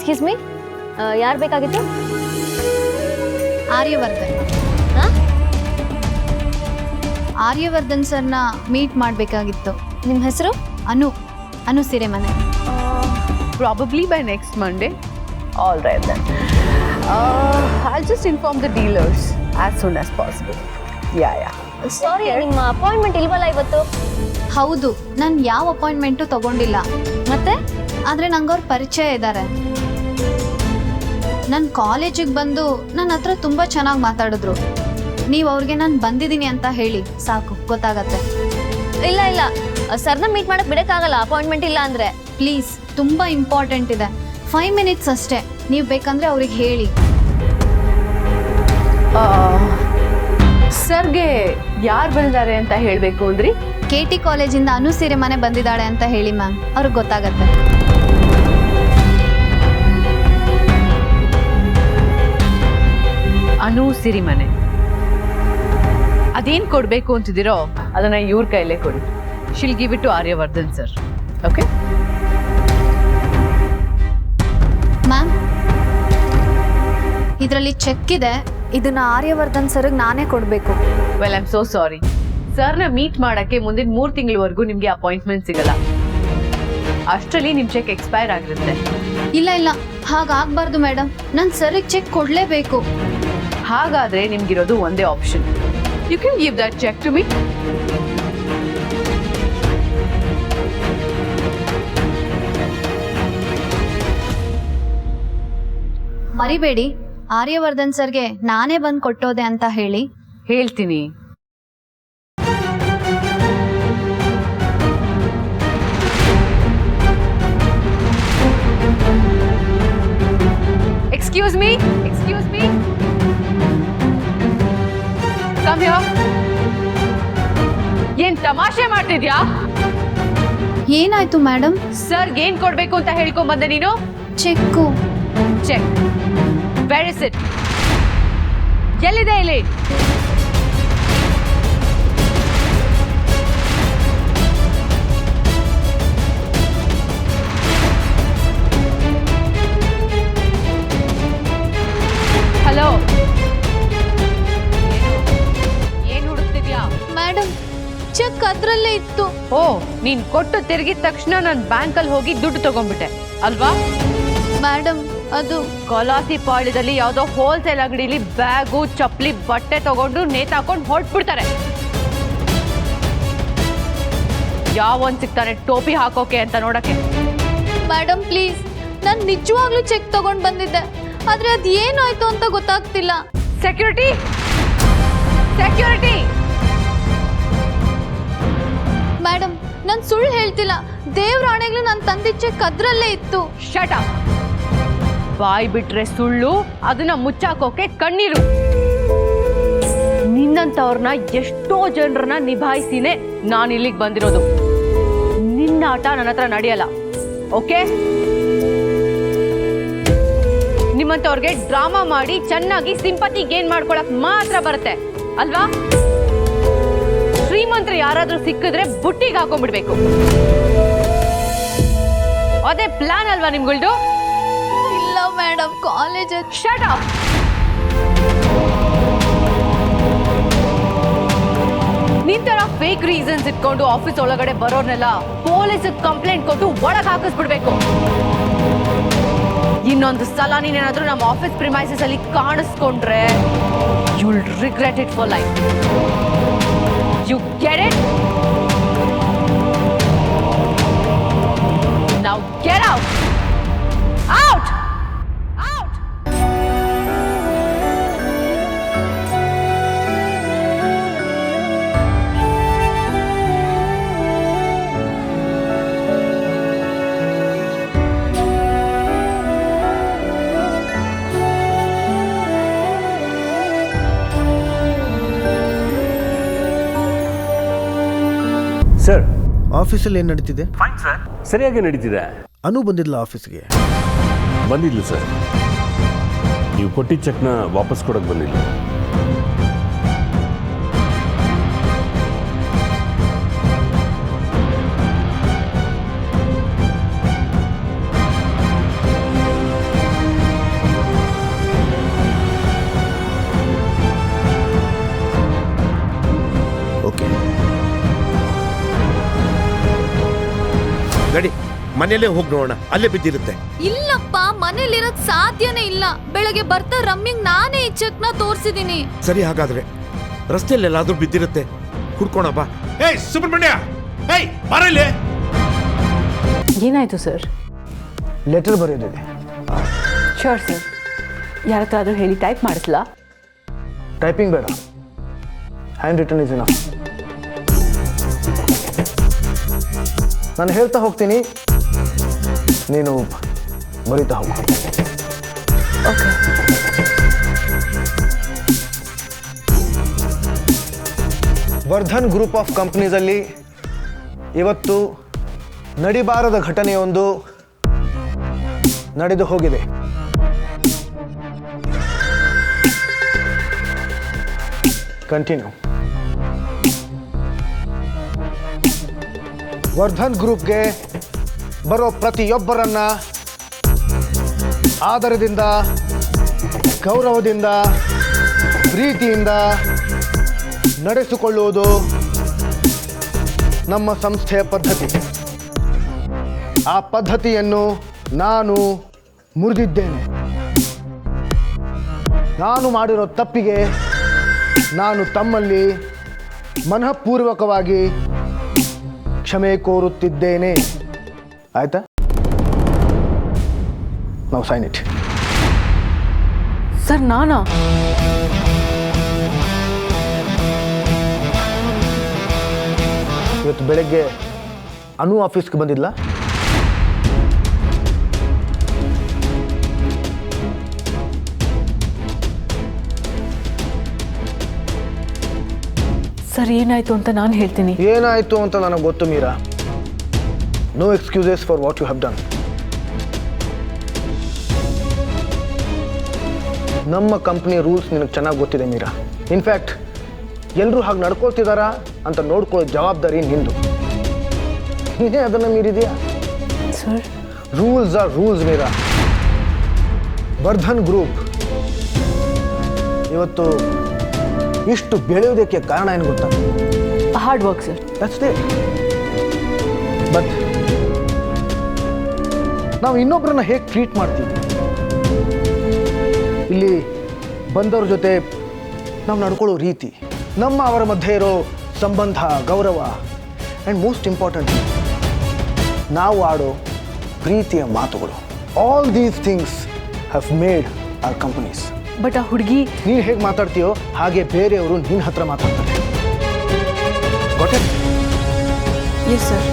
Excuse me, ಯಾರು ಬೇಕಾಗಿತ್ತು? ಆರ್ಯವರ್ಧನ್. ಆರ್ಯವರ್ಧನ್ ಸರ್ನ ಮೀಟ್ ಮಾಡಬೇಕಾಗಿತ್ತು. ನಿಮ್ಮ ಹೆಸರು? ಅನು Sirimane. Probably by next Monday. All right then. I'll just inform the dealers as soon as possible. Yeah. ಸಾರಿ, ನಿಮ್ಮ ಅಪಾಯಿಂಟ್ಮೆಂಟ್ ಇಲ್ವಲ್ಲ ಇವತ್ತು? ಹೌದು, ನಾನು ಯಾವ ಅಪಾಯಿಂಟ್ಮೆಂಟು ತಗೊಂಡಿಲ್ಲ. ಮತ್ತೆ? ಆದರೆ ನಂಗೆ ಅವ್ರ ಪರಿಚಯ ಇದ್ದಾರೆ. ನನ್ನ ಕಾಲೇಜಿಗೆ ಬಂದು ನನ್ನ ಹತ್ರ ತುಂಬ ಚೆನ್ನಾಗಿ ಮಾತಾಡಿದ್ರು. ನೀವು ಅವ್ರಿಗೆ ನಾನು ಬಂದಿದ್ದೀನಿ ಅಂತ ಹೇಳಿ ಸಾಕು, ಗೊತ್ತಾಗತ್ತೆ. ಇಲ್ಲ, ಸರ್ನ ಮೀಟ್ ಮಾಡಕ್ ಬಿಡಕ್ಕಾಗಲ್ಲ, ಅಪಾಯಿಂಟ್ಮೆಂಟ್ ಇಲ್ಲ ಅಂದ್ರೆ. ಪ್ಲೀಸ್, ತುಂಬ ಇಂಪಾರ್ಟೆಂಟ್ ಇದೆ. 5 ಮಿನಿಟ್ಸ್ ಅಷ್ಟೇ. ನೀವು ಬೇಕಂದ್ರೆ ಅವ್ರಿಗೆ ಹೇಳಿ. ಸರ್ಗೆ ಯಾರು ಬಂದಿದ್ದಾರೆ ಅಂತ ಹೇಳಬೇಕು ಅಂದ್ರಿ? KT ಕಾಲೇಜಿಂದ ಅನು ಸಿರಿಮನೆ ಬಂದಿದ್ದಾಳೆ ಅಂತ ಹೇಳಿ ಮ್ಯಾಮ್, ಅವ್ರಿಗೆ ಗೊತ್ತಾಗತ್ತೆ. ಅನು ಸಿರಿಮನೆ ಅದೇನು ಕೊಡಬೇಕು ಅಂತಿದ್ದೀರೋ ಅದನ್ನ ಇವ್ರ ಕೈಲೇ ಕೊಡಿ. She'll give it to Aryavardhan sir. Okay ma'am, ಇದರಲ್ಲಿ ಚೆಕ್ ಇದೆ. ಇದನ್ನ ಆರ್ಯವರ್ಧನ್ ಸರ್ಗೆ ನಾನೇ ಕೊಡಬೇಕು. Well, I am so sorry. ಸರ್ನ ಮೀಟ್ ಮಾಡಕ್ಕೆ ಮುಂದಿನ 3 ತಿಂಗಳವರೆಗೂ ನಿಮಗೆ ಅಪಾಯಿಂಟ್ಮೆಂಟ್ ಸಿಗಲ್ಲ. ಅಷ್ಟರಲ್ಲಿ ನಿಮ್ಮ ಚೆಕ್ ಎಕ್ಸ್ಪೈರ್ ಆಗಿರುತ್ತೆ. ಇಲ್ಲ, ಹಾಗಾಗಬಾರ್ದು ಮೇಡಮ್. ನಾನು ಸರ್ಗೆ ಚೆಕ್ ಕೊಡಲೇಬೇಕು. ಹಾಗಾದ್ರೆ ನಿಮ್ಗಿರೋದು ಒಂದೇ option. You can give that cheque to me. ಮರಿಬೇಡಿ, ಆರ್ಯವರ್ಧನ್ ಸರ್ಗೆ ನಾನೇ ಬಂದು ಕೊಟ್ಟೋದೆ ಅಂತ ಹೇಳಿ. ಹೇಳ್ತೀನಿ. Excuse me. Come here. ಏನ್ ತಮಾಷೆ ಮಾಡ್ತಿದ್ಯಾ? ಏನಾಯ್ತು ಮೇಡಮ್? ಸರ್ಗೆ ಏನ್ ಕೊಡ್ಬೇಕು ಅಂತ ಹೇಳ್ಕೊಂಡ್ ಬಂದೆ ನೀನು? Check. Check. Where is it? ಎಲ್ಲಿದೆ ಇಲ್ಲಿ? ಹಲೋ, ಏನ್ ಹುಡುಕ್ತಿದ್ಯಾ? ಮೇಡಮ್, ಚೆಕ್ ಅದ್ರಲ್ಲೇ ಇತ್ತು. ಓ, ನೀನ್ ಕೊಟ್ಟು ತಿರುಗಿದ ತಕ್ಷಣ ನಾನು ಬ್ಯಾಂಕಲ್ಲಿ ಹೋಗಿ ದುಡ್ಡು ತಗೊಂಡ್ಬಿಟ್ಟೆ ಅಲ್ವಾ? ಮೇಡಮ್, ಅದು ಕೊಲಾಸಿ ಪಾಳ್ಯದಲ್ಲಿ ಯಾವ್ದೋ ಹೋಲ್ಸೇಲ್ ಅಂಗಡಿಲಿ ಬ್ಯಾಗು, ಚಪ್ಪಲಿ, ಬಟ್ಟೆ ತಗೊಂಡು ನೇತಾಕೊಂಡು ಹೊರಟ್ಬಿಡ್ತಾರೆ. ಯಾವೊಂದ್ ಸಿಗ್ತಾನೆ ಟೋಪಿ ಹಾಕೋಕೆ ಅಂತ ನೋಡಕ್ಕೆ. ಮೇಡಮ್ ಪ್ಲೀಸ್, ನಾನು ನಿಜವಾಗ್ಲೂ ಚೆಕ್ ತಗೊಂಡು ಬಂದಿದ್ದೆ. ಆದ್ರೆ ಅದು ಏನಾಯ್ತು ಅಂತ ಗೊತ್ತಾಗ್ತಿಲ್ಲ. ಸೆಕ್ಯೂರಿಟಿ. ಮೇಡಮ್, ನಾನು ಸುಳ್ಳು ಹೇಳ್ತಿಲ್ಲ. ದೇವ್ರ ಆಣೆಗಳು ನಾನು ತಂದಿದ್ದ ಚೆಕ್ ಅದ್ರಲ್ಲೇ ಇತ್ತು. Shut up. ಬಾಯ್ ಬಿಟ್ರೆ ಸುಳ್ಳು, ಅದನ್ನ ಮುಚ್ಚಾಕೋಕೆ ಕಣ್ಣೀರು. ನಿನ್ನಂತವ್ರನ್ನ ಎಷ್ಟೋ ಜನರನ್ನ ನಿಭಾಯಿಸಿನೇ ನಾನು ಇಲ್ಲಿಗೆ ಬಂದಿರೋದು. ನಿನ್ನ ಆಟ ನನ್ನ ಹತ್ರ ನಡೆಯಲ್ಲ. ಓಕೆ? ನಿಮ್ಮಂತವ್ರಿಗೆ ಡ್ರಾಮಾ ಮಾಡಿ ಚೆನ್ನಾಗಿ ಸಿಂಪತಿ ಗೇನ್ ಮಾಡ್ಕೊಳಕ್ ಮಾತ್ರ ಬರುತ್ತೆ ಅಲ್ವಾ? ಶ್ರೀಮಂತರು ಯಾರಾದ್ರೂ ಸಿಕ್ಕಿದ್ರೆ ಬುಟ್ಟಿಗೆ ಹಾಕೊಂಡ್ಬಿಡ್ಬೇಕು. ಅದೇ ಪ್ಲಾನ್ ಅಲ್ವಾ ನಿಮ್ಗಳ್ದು? ಇಲ್ಲ ಮೇಡಮ್, ಕಾಲೇಜ್. Shut up. ನಿಂತರ ಫೇಕ್ ರೀಸನ್ಸ್ ಇಟ್ಕೊಂಡು ಆಫೀಸ್ ಒಳಗಡೆ ಬರೋರ್ನೆಲ್ಲ ಪೊಲೀಸ್ ಕಂಪ್ಲೇಂಟ್ ಕೊಟ್ಟು ಒಳಗೆ ಹಾಕಿಸ್ಬಿಡ್ಬೇಕು. ಇನ್ನೊಂದು ಸಲ ನೀನೇನಾದ್ರೂ ನಮ್ಮ ಆಫೀಸ್ ಪ್ರಿಮೈಸಸ್ ಅಲ್ಲಿ ಕಾಣಿಸ್ಕೊಂಡ್ರೆ you will regret it for life. You get it? Now get out. Out. Sir, ಆಫೀಸಲ್ಲಿ ಏನು ನಡೀತಿದೆ? ಫೈನ್ ಸರ್, ಸರಿಯಾಗಿ ನಡೀತಿದೆ. ಅನು ಬಂದಿಲ್ಲ ಆಫೀಸ್ಗೆ? ಬಂದಿಲ್ಲ ಸರ್. ನೀವು ಕೊಟ್ಟಿದ್ದ ಚೆಕ್ನ ವಾಪಸ್ ಕೊಡೋಕೆ ಬಂದಿಲ್ಲ. ಮನೆಯಲ್ಲೇ ಹೋಗಿ ನೋಡೋಣ, ಅಲ್ಲೇ ಬಿದ್ದಿರುತ್ತೆ. ಇಲ್ಲಪ್ಪ, ಮನೇಲಿರೋದ್ ಸಾಧ್ಯನೇ ಇಲ್ಲ. ಬೆಳಗ್ಗೆ ಬರ್ತಾ ರಮ್ಯಂಗ್ ನಾನೇ ಈ ಚೆಕ್ನ ತೋರ್ಸಿದೀನಿ. ಸರಿ, ಹಾಗಾದ್ರೆ ರಸ್ತೆಯಲ್ಲಿ ಎಲ್ಲಾದ್ರೂ ಬಿದ್ದಿರುತ್ತೆ, ಹುಡ್ಕೋಣ ಬಾ. ಏಯ್ ಸುಬ್ರಹ್ಮಣ್ಯ, ಏಯ್ ಬರಲಿ. ಏನಾಯಿತು ಸರ್? ಲೆಟರ್ ಬರೆಯೋದಿದೆ. Sure sir. ಯಾರ ಹತ್ರ ಆದರೂ ಹೇಳಿ ಟೈಪ್ ಮಾಡಿಸ್ಲಾ? ಟೈಪಿಂಗ್ ಬೇಡ, ಹ್ಯಾಂಡ್ ರಿಟರ್ನ್ ಇಸ್ ಇನಫ್. ನಾನು ಹೇಳ್ತಾ ಹೋಗ್ತೀನಿ, ನೀನು ಬರೀತಾ ಹೋಗು. ಓಕೆ. ವರ್ಧನ್ ಗ್ರೂಪ್ ಆಫ್ ಕಂಪ್ನೀಸಲ್ಲಿ ಇವತ್ತು ನಡಿಬಾರದ ಘಟನೆಯೊಂದು ನಡೆದು ಹೋಗಿದೆ. ಕಂಟಿನ್ಯೂ. ವರ್ಧನ್ ಗ್ರೂಪ್ಗೆ ಬರೋ ಪ್ರತಿಯೊಬ್ಬರನ್ನ ಆದರದಿಂದ, ಗೌರವದಿಂದ, ಪ್ರೀತಿಯಿಂದ ನಡೆಸಿಕೊಳ್ಳುವುದು ನಮ್ಮ ಸಂಸ್ಥೆಯ ಪದ್ಧತಿ. ಆ ಪದ್ಧತಿಯನ್ನು ನಾನು ಮುರಿದಿದ್ದೇನೆ. ನಾನು ಮಾಡಿರೋ ತಪ್ಪಿಗೆ ನಾನು ತಮ್ಮಲ್ಲಿ ಮನಃಪೂರ್ವಕವಾಗಿ ಕ್ಷಮೆ ಕೋರುತ್ತಿದ್ದೇನೆ. ಆಯ್ತಾ? ನಾವು ಸೈನ್ ಇಟ್. ಸರ್ ನಾನಾ? ಇವತ್ತು ಬೆಳಗ್ಗೆ ಅನು ಆಫೀಸ್ಗೆ ಬಂದಿದ್ಲ? ಸರ್ ಏನಾಯಿತು ಅಂತ ನಾನು ಹೇಳ್ತೀನಿ. ಏನಾಯಿತು ಅಂತ ನನಗೆ ಗೊತ್ತು Meera. No excuses for what you have done. ನಮ್ಮ ಕಂಪ್ನಿ ರೂಲ್ಸ್ ನಿನಗೆ ಚೆನ್ನಾಗಿ ಗೊತ್ತಿದೆ ಮೀರಾ. ಇನ್ಫ್ಯಾಕ್ಟ್ ಎಲ್ಲರೂ ಹಾಗೆ ನಡ್ಕೊಳ್ತಿದ್ದಾರಾ ಅಂತ ನೋಡ್ಕೊಳ್ಳೋ ಜವಾಬ್ದಾರಿ ನಿಂದು. ನೀನೇ ಅದನ್ನು ಮೀರಿದೆಯಾ? Sir rules are rules Meera. Vardhan group ಇವತ್ತು ಇಷ್ಟು ಬೆಳೆಯೋದಕ್ಕೆ ಕಾರಣ ಏನು ಗೊತ್ತಾ? Hard work sir. That's it. But ನಾವು ಇನ್ನೊಬ್ಬರನ್ನ ಹೇಗೆ ಟ್ರೀಟ್ ಮಾಡ್ತೀವಿ, ಇಲ್ಲಿ ಬಂದವ್ರ ಜೊತೆ ನಾವು ನಡ್ಕೊಳ್ಳೋ ರೀತಿ, ನಮ್ಮ ಅವರ ಮಧ್ಯೆ ಇರೋ ಸಂಬಂಧ, ಗೌರವ, ಆ್ಯಂಡ್ ಮೋಸ್ಟ್ ಇಂಪಾರ್ಟೆಂಟ್ ನಾವು ಆಡೋ ಪ್ರೀತಿಯ ಮಾತುಗಳು, all these things have made our companies. But ಆ ಹುಡುಗಿ ನೀನು ಹೇಗೆ ಮಾತಾಡ್ತೀಯೋ ಹಾಗೆ ಬೇರೆಯವರು ನಿನ್ನ ಹತ್ರ ಮಾತಾಡ್ತಾರೆ. Yes sir.